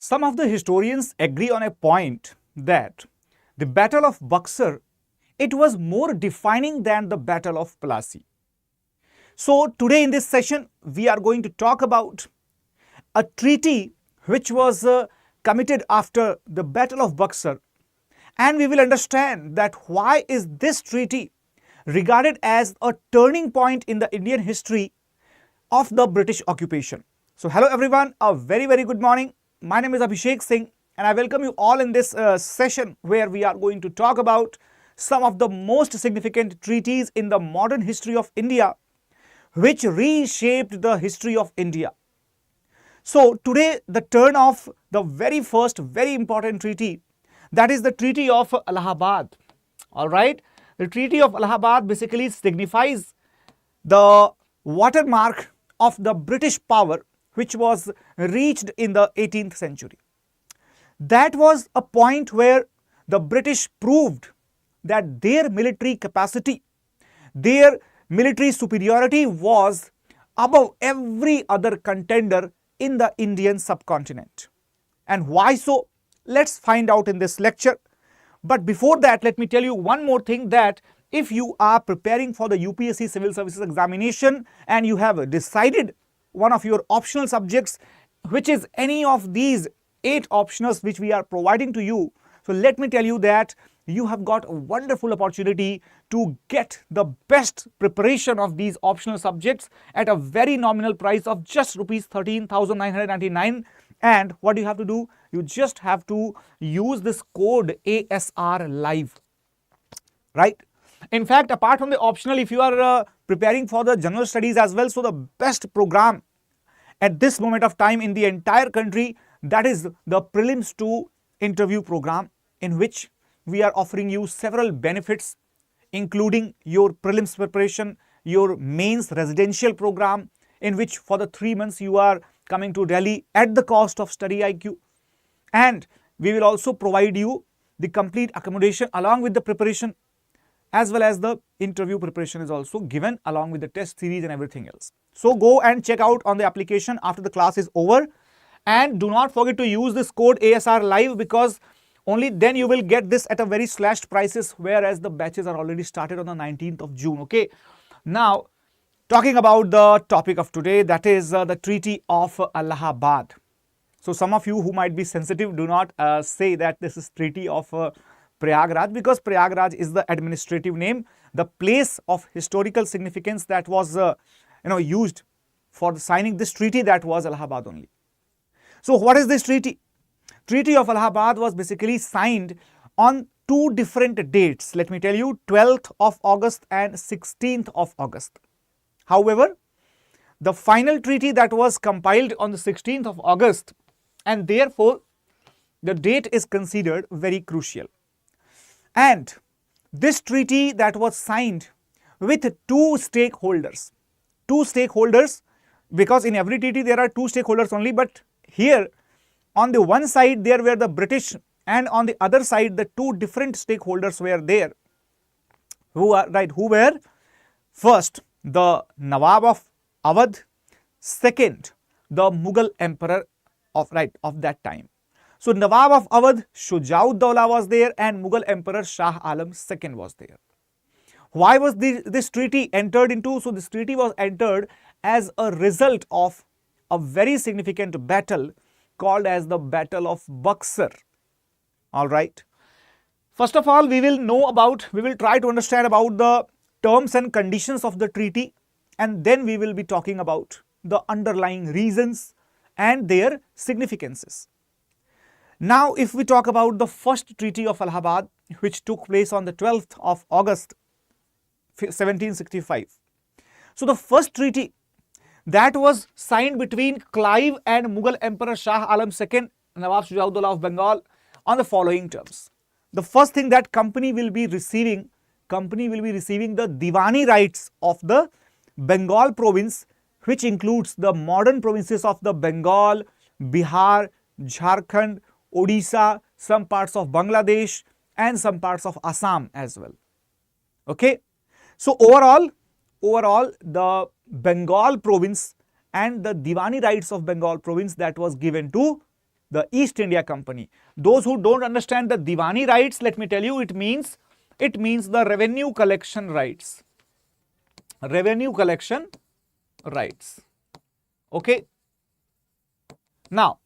Some of the historians agree on a point that the Battle of Buxar, it was more defining than the Battle of Plassey. So today in this session, we are going to talk about a treaty which was committed after the Battle of Buxar, and we will understand that why is this treaty regarded as a turning point in the Indian history of the British occupation. So hello everyone, a very good morning. My name is Abhishek Singh and I welcome you all in this session where we are going to talk about some of the most significant treaties in the modern history of India which reshaped the history of India. So today the turn of the very first very important treaty, that is the Treaty of Allahabad. Alright, the Treaty of Allahabad basically signifies the watermark of the British power which was reached in the 18th century. That was a point where the British proved that their military capacity, their military superiority was above every other contender in the Indian subcontinent. And why so? Let's find out in this lecture. But before that, let me tell you one more thing, that if you are preparing for the UPSC Civil Services examination and you have decided one of your optional subjects, which is any of these 8 optionals which we are providing to you, so let me tell you that you have got a wonderful opportunity to get the best preparation of these optional subjects at a very nominal price of just rupees 13,999. And what do you have to do? You just have to use this code ASR live, right? In fact, apart from the optional, if you are preparing for the general studies as well, so the best program at this moment of time in the entire country, that is the Prelims to interview program, in which we are offering you several benefits, including your prelims preparation, your mains residential program, in which for the 3 months you are coming to Delhi at the cost of StudyIQ. And we will also provide you the complete accommodation along with the preparation, as well as the interview preparation is also given along with the test series and everything else. So go and check out on the application after the class is over, and do not forget to use this code ASR live, because only then you will get this at a very slashed prices, whereas the batches are already started on the 19th of June. Okay, now talking about the topic of today, that is the Treaty of Allahabad. So some of you who might be sensitive, do not say that this is Treaty of Prayagraj, because Prayagraj is the administrative name. The place of historical significance that was used for signing this treaty, that was Allahabad only. So what is this treaty? Treaty of Allahabad was basically signed on 2 different dates. Let me tell you, 12th of August and 16th of August. However, the final treaty that was compiled on the 16th of August, and therefore the date is considered very crucial. And this treaty that was signed with 2 stakeholders, because in every treaty there are 2 stakeholders only, but here on the one side there were the British, and on the other side the 2 different stakeholders were there, who were first the Nawab of Awadh, second the Mughal emperor of that time. So Nawab of Awadh Shujaud-Dawla was there, and Mughal Emperor Shah Alam II was there. Why was this treaty entered into? So this treaty was entered as a result of a very significant battle called as the Battle of Buxar. Alright. First of all, we will try to understand about the terms and conditions of the treaty, and then we will be talking about the underlying reasons and their significances. Now, if we talk about the first Treaty of Allahabad, which took place on the 12th of August 1765. So the first treaty that was signed between Clive and Mughal Emperor Shah Alam II, Nawab Shujaud-Dawla of Bengal, on the following terms. The first thing, that company will be receiving the Diwani rights of the Bengal province, which includes the modern provinces of the Bengal, Bihar, Jharkhand, Odisha, some parts of Bangladesh, and some parts of Assam as well. Okay, so overall the Bengal province and the Diwani rights of Bengal province, that was given to the East India Company. Those who don't understand the Diwani rights, let me tell you, it means the revenue collection rights. Revenue collection rights. Okay. Now,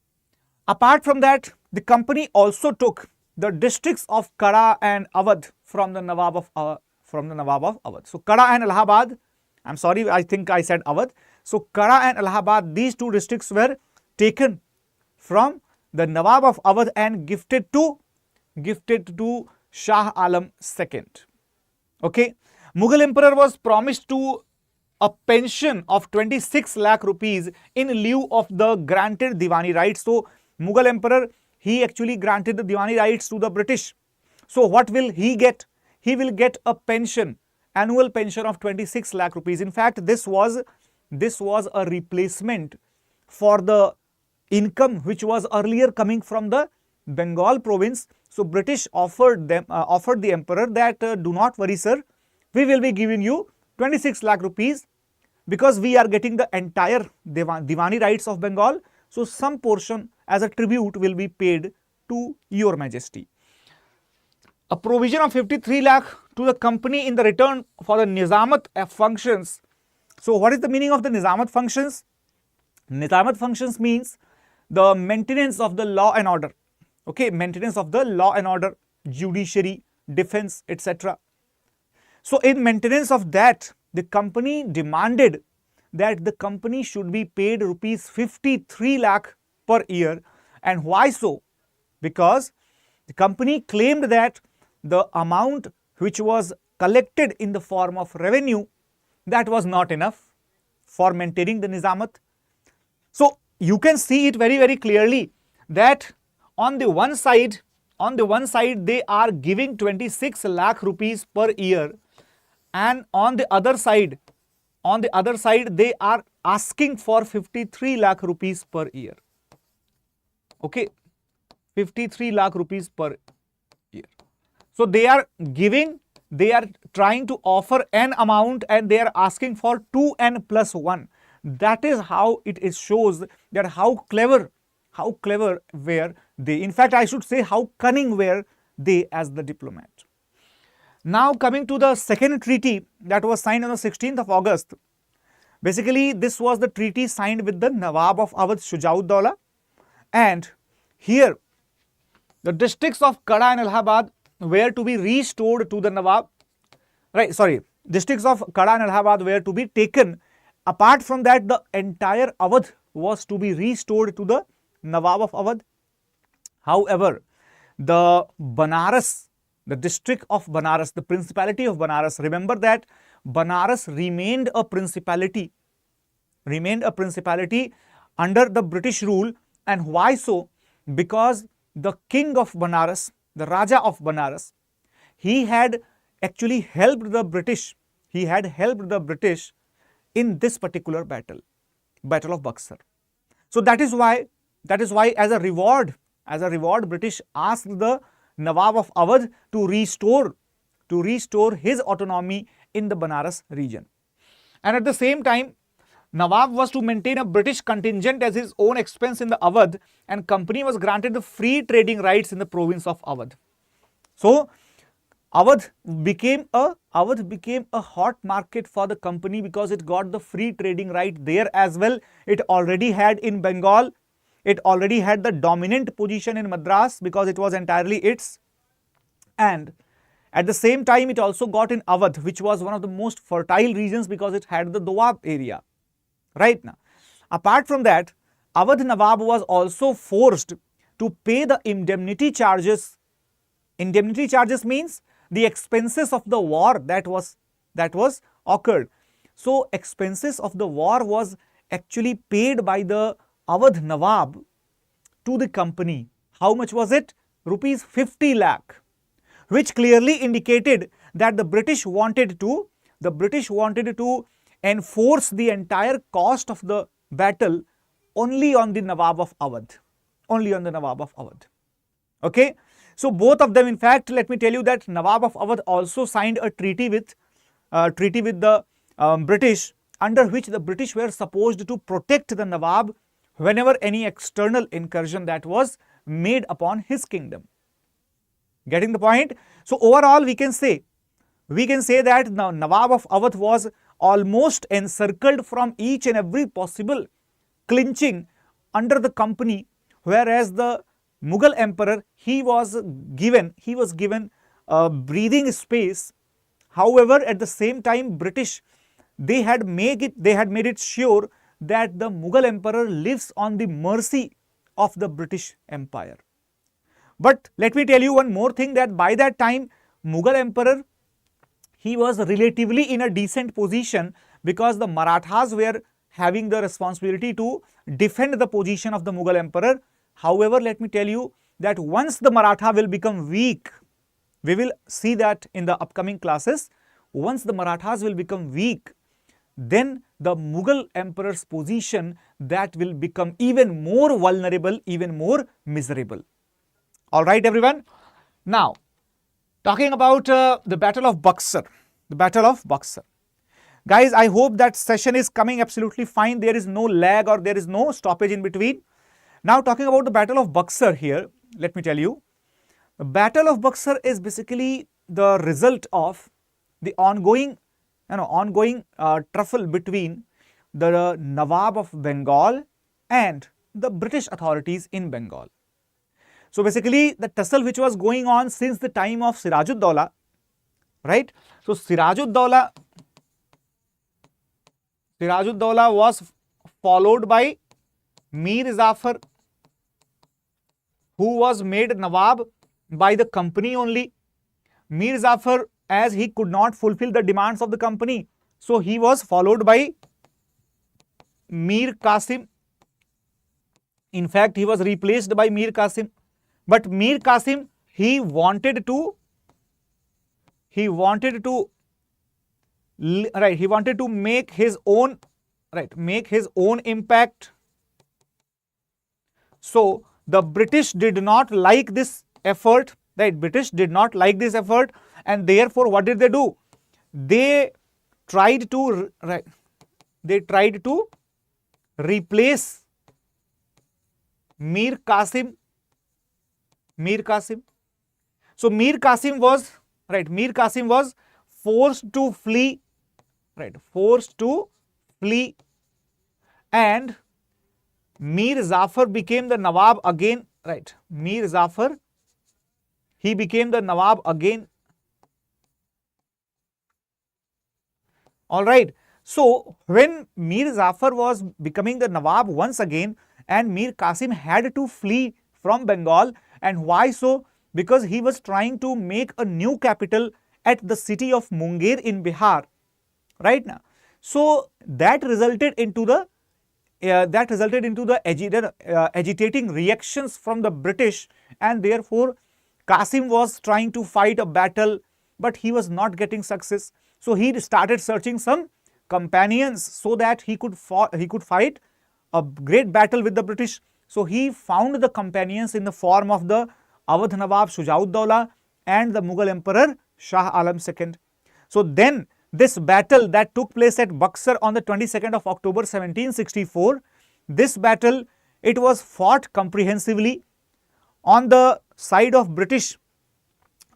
apart from that, the company also took the districts of Kada and Awadh from the Nawab of Awadh. So Kada and Allahabad, I'm sorry, I think I said Awadh. So Kada and Allahabad, these two districts were taken from the Nawab of Awadh and gifted to Shah Alam II. Okay. Mughal emperor was promised to a pension of 26 lakh rupees in lieu of the granted Diwani rights. So Mughal emperor, he actually granted the Diwani rights to the British. So what will he get? He will get a pension, annual pension of 26 lakh rupees. In fact, this was a replacement for the income which was earlier coming from the Bengal province. So British offered the emperor that do not worry, sir, we will be giving you 26 lakh rupees because we are getting the entire Diwani rights of Bengal. So some portion as a tribute will be paid to your majesty. A provision of 53 lakh to the company in the return for the Nizamat functions. So what is the meaning of the Nizamat functions? Nizamat functions means the maintenance of the law and order. Okay, maintenance of the law and order, judiciary, defense, etc. So in maintenance of that, the company demanded that the company should be paid rupees 53 lakh per year. And why so? Because the company claimed that the amount which was collected in the form of revenue, that was not enough for maintaining the Nizamat. So you can see it very, very clearly that on the one side they are giving 26 lakh rupees per year, and on the other side they are asking for 53 lakh rupees per year. Okay, 53 lakh rupees per year. So they are trying to offer an amount and they are asking for 2n plus 1. That is how it shows that how clever were they. In fact, I should say how cunning were they as the diplomat. Now coming to the second treaty that was signed on the 16th of August. Basically, this was the treaty signed with the Nawab of Awadh, Shujauddaulah, and here the districts of Kada and Allahabad were to be restored to the Nawab. Districts of Kada and Allahabad were to be taken. Apart from that, the entire Awadh was to be restored to the Nawab of Awadh. However, the Banaras, the district of Banaras, the principality of Banaras, remember that Banaras remained a principality under the British rule. And why so? Because the king of Banaras, the Raja of Banaras, he had actually helped the British. He had helped the British in this particular battle, Battle of Buxar. So that is why as a reward, British asked the Nawab of Awadh to restore his autonomy in the Banaras region. And at the same time, Nawab was to maintain a British contingent as his own expense in the Awadh, and company was granted the free trading rights in the province of Awadh. So Awadh became a hot market for the company because it got the free trading right there as well. It already had in Bengal, it already had the dominant position in Madras because it was entirely its, and at the same time it also got in Awadh, which was one of the most fertile regions because it had the Doab area. Right now, apart from that, Awadh Nawab was also forced to pay the indemnity charges. Indemnity charges means the expenses of the war that was occurred. So expenses of the war was actually paid by the Awadh Nawab to the company. How much was it? Rupees 50 lakh, which clearly indicated that the British wanted to enforce the entire cost of the battle only on the Nawab of Awadh. Okay. So both of them, in fact, let me tell you that Nawab of Awadh also signed a treaty with the British, under which the British were supposed to protect the Nawab whenever any external incursion that was made upon his kingdom. Getting the point? So overall we can say that the Nawab of Awadh was almost encircled from each and every possible clinching under the company, whereas the Mughal emperor, he was given breathing space. However, at the same time, British, they had made it sure that the Mughal emperor lives on the mercy of the British Empire. But let me tell you one more thing, that by that time, Mughal emperor, he was relatively in a decent position, because the Marathas were having the responsibility to defend the position of the Mughal emperor. However, let me tell you that once the Maratha will become weak, we will see that in the upcoming classes, once the Marathas will become weak, then the Mughal emperor's position, that will become even more vulnerable, even more miserable. All right, everyone. Now, talking about the Battle of Buxar. The Battle of Buxar. Guys, I hope that session is coming absolutely fine. There is no lag or there is no stoppage in between. Now, talking about the Battle of Buxar here, let me tell you. The Battle of Buxar is basically the result of the ongoing tussle between the Nawab of Bengal and the British authorities in Bengal. So basically, the tussle which was going on since the time of Siraj-ud-Dawla, right? So Siraj-ud-Dawla was followed by Mir Jafar, who was made Nawab by the company only. Mir Jafar, as he could not fulfill the demands of the company, so he was followed by Mir Qasim. In fact, he was replaced by Mir Qasim. But Mir Qasim, he wanted to make his own impact. So the British did not like this effort, right? British did not like this effort, and therefore what did they do? They tried to replace Mir Qasim. So Mir Qasim was forced to flee, and Mir Jafar became the Nawab again, Mir Jafar, he became the Nawab again. All right. So when Mir Jafar was becoming the Nawab once again, and Mir Qasim had to flee from Bengal, and why so? Because he was trying to make a new capital at the city of Munger in Bihar, right now. So that resulted into the agitating reactions from the British, and therefore Qasim was trying to fight a battle, but he was not getting success. So he started searching some companions so that he could fight a great battle with the British. So he found the companions in the form of the Awadh Nawab Shujauddaulah and the Mughal Emperor Shah Alam II. So then this battle that took place at Buxar on the 22nd of October 1764, this battle, it was fought comprehensively on the side of British.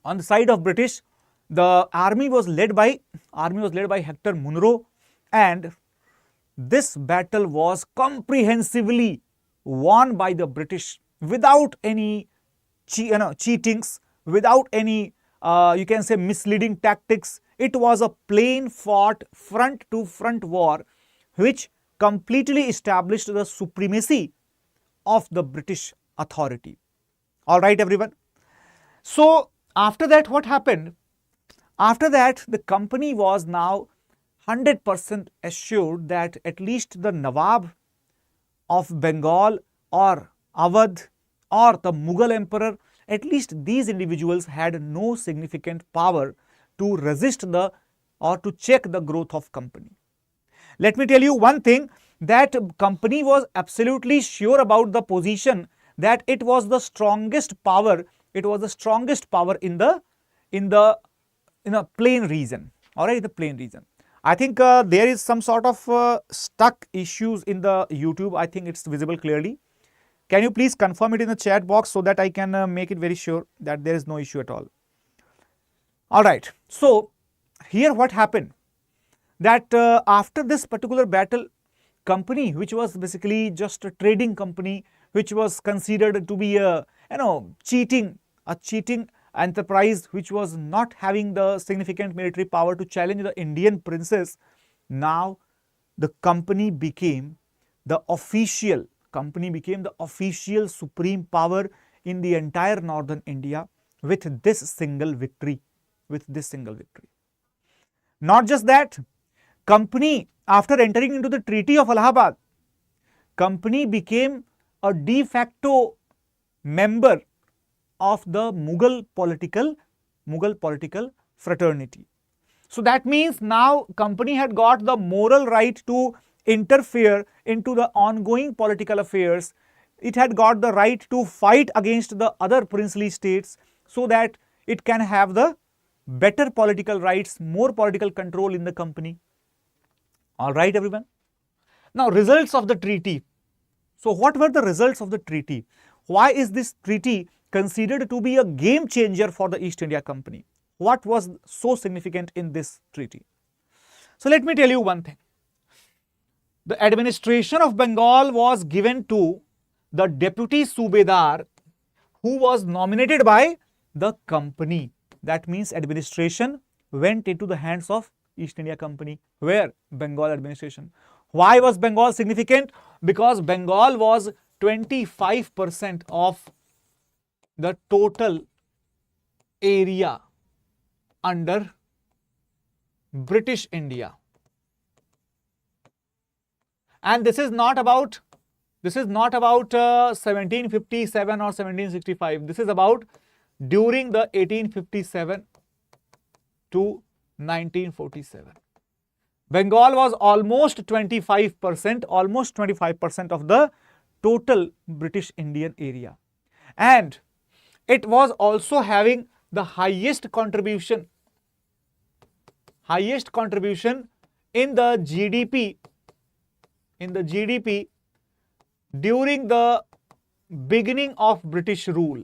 The army was led by Hector Munro, and this battle was comprehensively won by the British without any cheatings, without any you can say misleading tactics. It was a plain fought front to front war which completely established the supremacy of the British authority. All right, everyone. So after that, what happened? After that, the company was now 100% assured that at least the Nawab of Bengal or Awadh or the Mughal emperor, at least these individuals had no significant power to resist or to check the growth of company. Let me tell you one thing, that company was absolutely sure about the position that it was the strongest power. It was the strongest power in the plain region. All right, the plain region. I think there is some sort of stuck issues in the YouTube. I think it's visible clearly. Can you please confirm it in the chat box so that I can make it very sure that there is no issue at all. All right. So here what happened, that after this particular battle, company which was basically just a trading company, which was considered to be a cheating enterprise, which was not having the significant military power to challenge the Indian princes. Now the company became the official supreme power in the entire northern India with this single victory. Not just that, company, after entering into the Treaty of Allahabad, company became a de facto member of the Mughal political fraternity. So that means now company had got the moral right to interfere into the ongoing political affairs. It had got the right to fight against the other princely states so that it can have the better political rights, more political control in the company. All right, everyone. Now, results of the treaty. So, what were the results of the treaty? Why is this treaty considered to be a game changer for the East India Company? What was so significant in this treaty? So, let me tell you one thing. The administration of Bengal was given to the deputy Subedar, who was nominated by the company. That means administration went into the hands of East India Company. Where? Bengal administration. Why was Bengal significant? Because Bengal was 25% of the total area under British India. And this is not about 1757 or 1765. This is about during the 1857 to 1947. Bengal was almost 25% of the total British Indian area. And it was also having the highest contribution in the GDP during the beginning of British rule.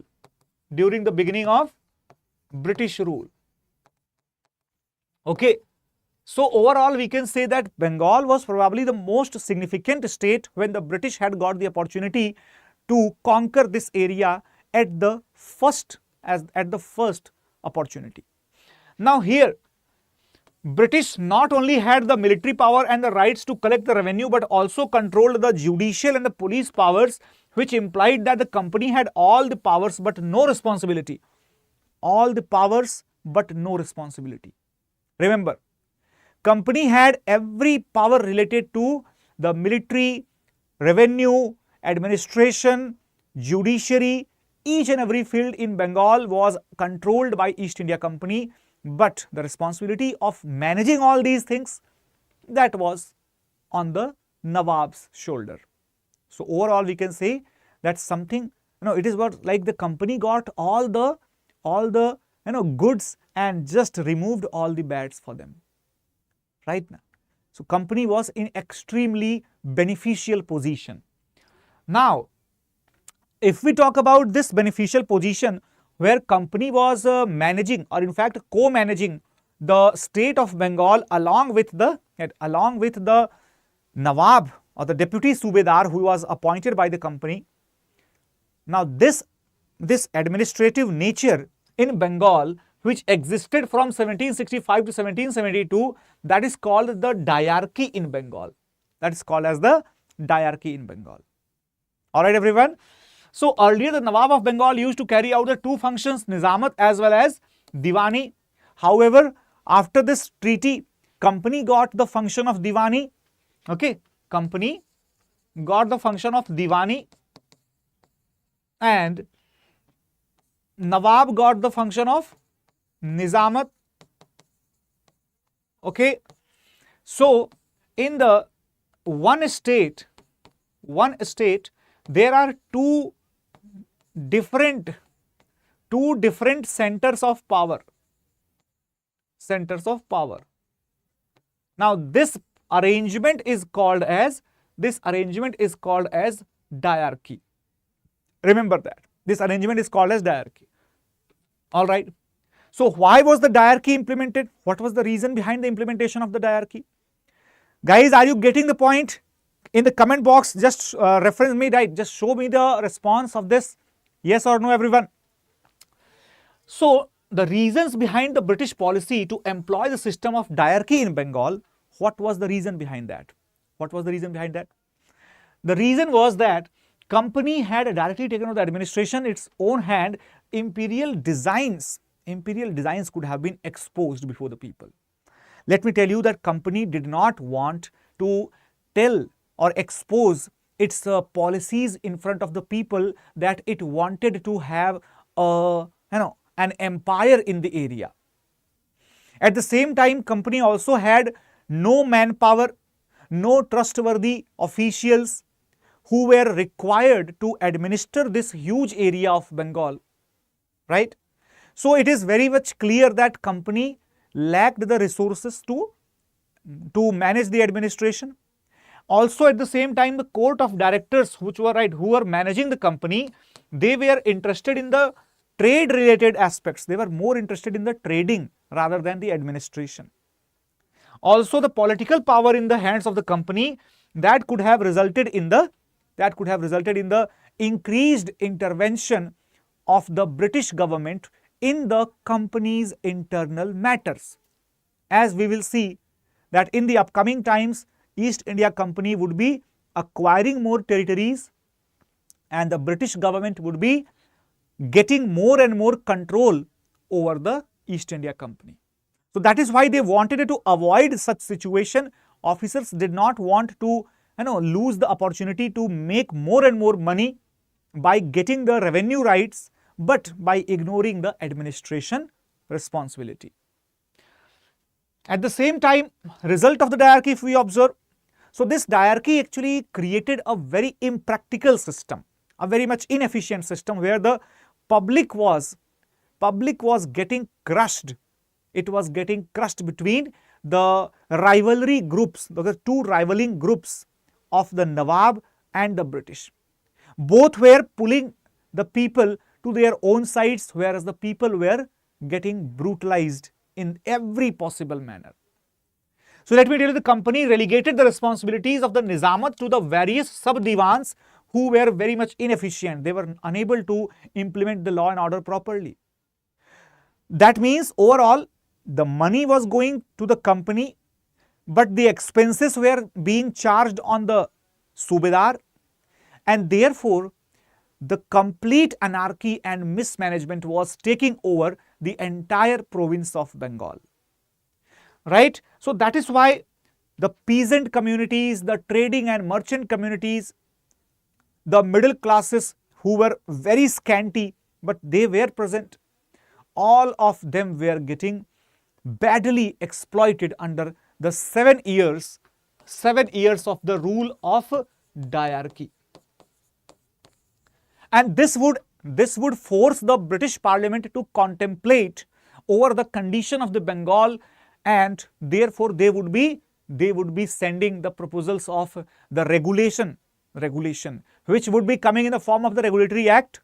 Okay. So overall we can say that Bengal was probably the most significant state when the British had got the opportunity to conquer this area at the first opportunity. Now here, British not only had the military power and the rights to collect the revenue, but also controlled the judicial and the police powers, which implied that the company had all the powers but no responsibility. Remember, company had every power related to the military, revenue, administration, judiciary. Each and every field in Bengal was controlled by East India Company, but the responsibility of managing all these things, that was on the Nawab's shoulder. So overall we can say that something, it is what like the company got all the goods and just removed all the bads for them. Right now. So company was in extremely beneficial position. Now, if we talk about this beneficial position where company was managing, or in fact co-managing the state of Bengal along with the Nawab or the deputy Subedar who was appointed by the company. Now this administrative nature in Bengal, which existed from 1765 to 1772, that is called the diarchy in Bengal. That is called as the diarchy in Bengal. All right, everyone. So earlier the Nawab of Bengal used to carry out the two functions, Nizamat as well as Diwani. However, after this treaty, company got the function of Diwani. Okay, company got the function of Diwani and Nawab got the function of Nizamat. Okay, so in the one state, there are two different centers of power. Now this arrangement is called as diarchy. Remember that. This arrangement is called as diarchy. All right. So why was the diarchy implemented? What was the reason behind the implementation of the diarchy? Guys, are you getting the point? In the comment box, just reference me, right? Just show me the response of this. Yes or no, everyone? So the reasons behind the British policy to employ the system of diarchy in Bengal, what was the reason behind that? What was the reason behind that? The reason was that company had directly taken over the administration its own hand. Imperial designs could have been exposed before the people. Let me tell you that company did not want to tell or expose its policies in front of the people, that it wanted to have an empire in the area. At the same time, company also had no manpower, no trustworthy officials who were required to administer this huge area of Bengal, right? So it is very much clear that company lacked the resources to manage the administration. Also at the same time, the court of directors who were managing the company, they were interested in the trade related aspects. They were more interested in the trading rather than the administration. Also the political power in the hands of the company, that could have resulted in the increased intervention of the British government in the company's internal matters. As we will see that in the upcoming times, East India Company would be acquiring more territories and the British government would be getting more and more control over the East India Company. So that is why they wanted to avoid such situation. Officers did not want to lose the opportunity to make more and more money by getting the revenue rights, but by ignoring the administration responsibility. At the same time, result of the diarchy, if we observe, so this diarchy actually created a very impractical system, a very much inefficient system, where the public was getting crushed. It was getting crushed between the rivalry groups, the two rivaling groups of the Nawab and the British. Both were pulling the people to their own sides, whereas the people were getting brutalized in every possible manner. So let me tell you, the company relegated the responsibilities of the Nizamat to the various sub-divans who were very much inefficient. They were unable to implement the law and order properly. That means overall the money was going to the company, but the expenses were being charged on the Subedar, and therefore the complete anarchy and mismanagement was taking over the entire province of Bengal. Right? So that is why the peasant communities, the trading and merchant communities, the middle classes who were very scanty, but they were present, all of them were getting badly exploited under the 7 years of the rule of diarchy. And this would force the British Parliament to contemplate over the condition of the Bengal, and therefore they would be sending the proposals of the regulation, which would be coming in the form of the Regulatory Act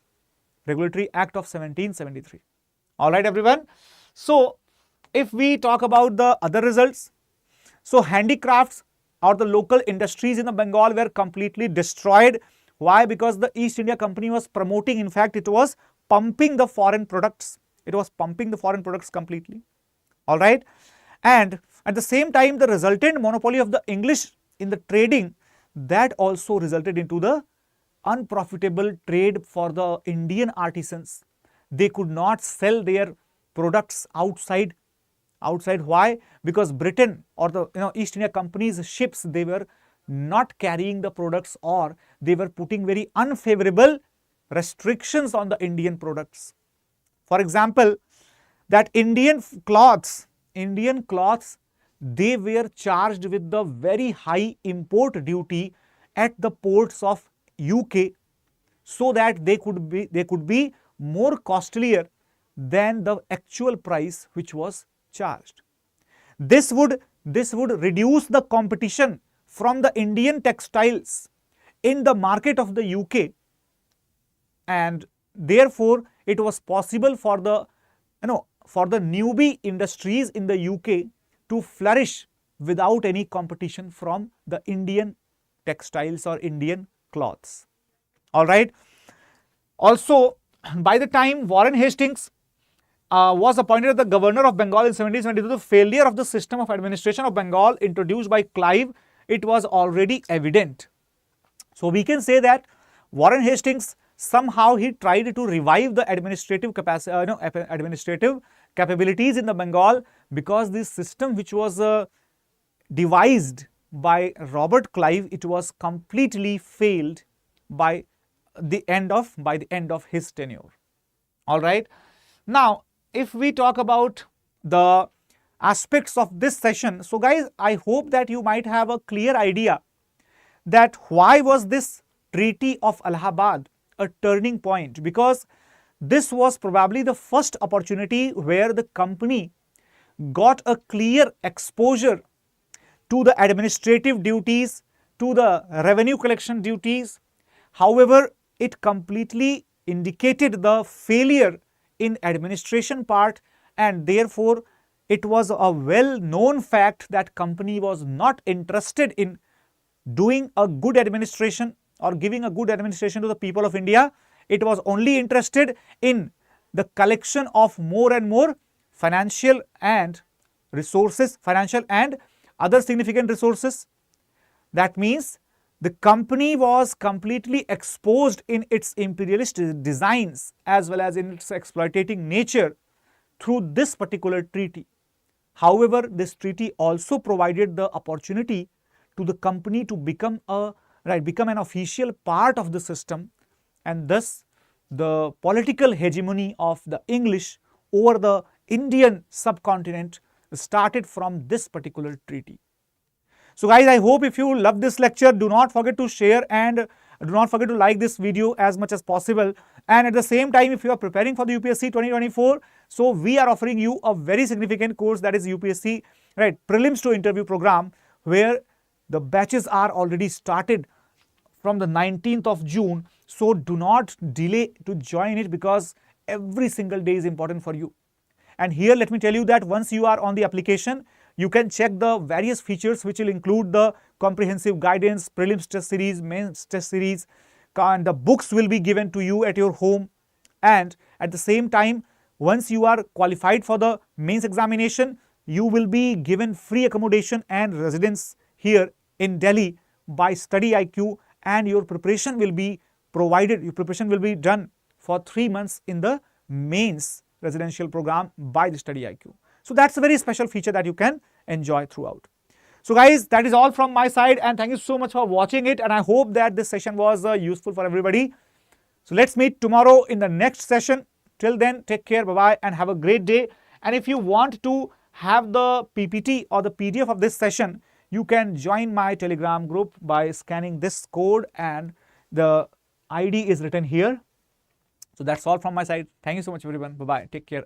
of 1773. All right, everyone. So if we talk about the other results, so handicrafts or the local industries in the Bengal were completely destroyed. Why? Because the East India Company was promoting, in fact, it was pumping the foreign products. It was pumping the foreign products completely. All right. And at the same time, the resultant monopoly of the English in the trading, that also resulted into the unprofitable trade for the Indian artisans. They could not sell their products outside. Why? Because Britain or the East India Company's ships, they were not carrying the products, or they were putting very unfavorable restrictions on the Indian products. For example, that Indian cloths, they were charged with the very high import duty at the ports of UK, so that they could be more costlier than the actual price which was charged. This would this would reduce the competition from the Indian textiles in the market of the UK, and therefore it was possible for the newbie industries in the UK to flourish without any competition from the Indian textiles or Indian cloths. All right. Also, by the time Warren Hastings was appointed as the governor of Bengal in 1772, the failure of the system of administration of Bengal introduced by Clive, it was already evident. So we can say that Warren Hastings somehow he tried to revive the administrative capabilities in the Bengal, because this system which was devised by Robert Clive, it was completely failed by the end of his tenure. All right. Now, if we talk about the aspects of this session, so guys, I hope that you might have a clear idea that why was this Treaty of Allahabad a turning point, because this was probably the first opportunity where the company got a clear exposure to the administrative duties, to the revenue collection duties. However, it completely indicated the failure in administration part, and therefore it was a well-known fact that company was not interested in doing a good administration or giving a good administration to the people of India. It was only interested in the collection of more and more financial and resources, financial and other significant resources. That means the company was completely exposed in its imperialist designs as well as in its exploitating nature through this particular treaty. However, this treaty also provided the opportunity to the company to become an official part of the system, and thus the political hegemony of the English over the Indian subcontinent started from this particular treaty. So guys, I hope if you love this lecture, do not forget to share and do not forget to like this video as much as possible. And at the same time, if you are preparing for the UPSC 2024, so we are offering you a very significant course, that is UPSC Prelims to Interview program, where the batches are already started from the 19th of June. So do not delay to join it, because every single day is important for you. And here let me tell you that once you are on the application, you can check the various features which will include the comprehensive guidance, prelims test series, mains test series, and the books will be given to you at your home. And at the same time, once you are qualified for the mains examination, you will be given free accommodation and residence here in Delhi by StudyIQ, and your preparation will be provided. Your preparation will be done for 3 months in the mains residential program by the StudyIQ. So that's a very special feature that you can enjoy throughout. So guys, that is all from my side, and thank you so much for watching it, and I hope that this session was useful for everybody. So let's meet tomorrow in the next session. Till then, take care, bye-bye, and have a great day. And if you want to have the PPT or the PDF of this session, you can join my Telegram group by scanning this code, and the ID is written here. So that's all from my side. Thank you so much everyone. Bye-bye. Take care.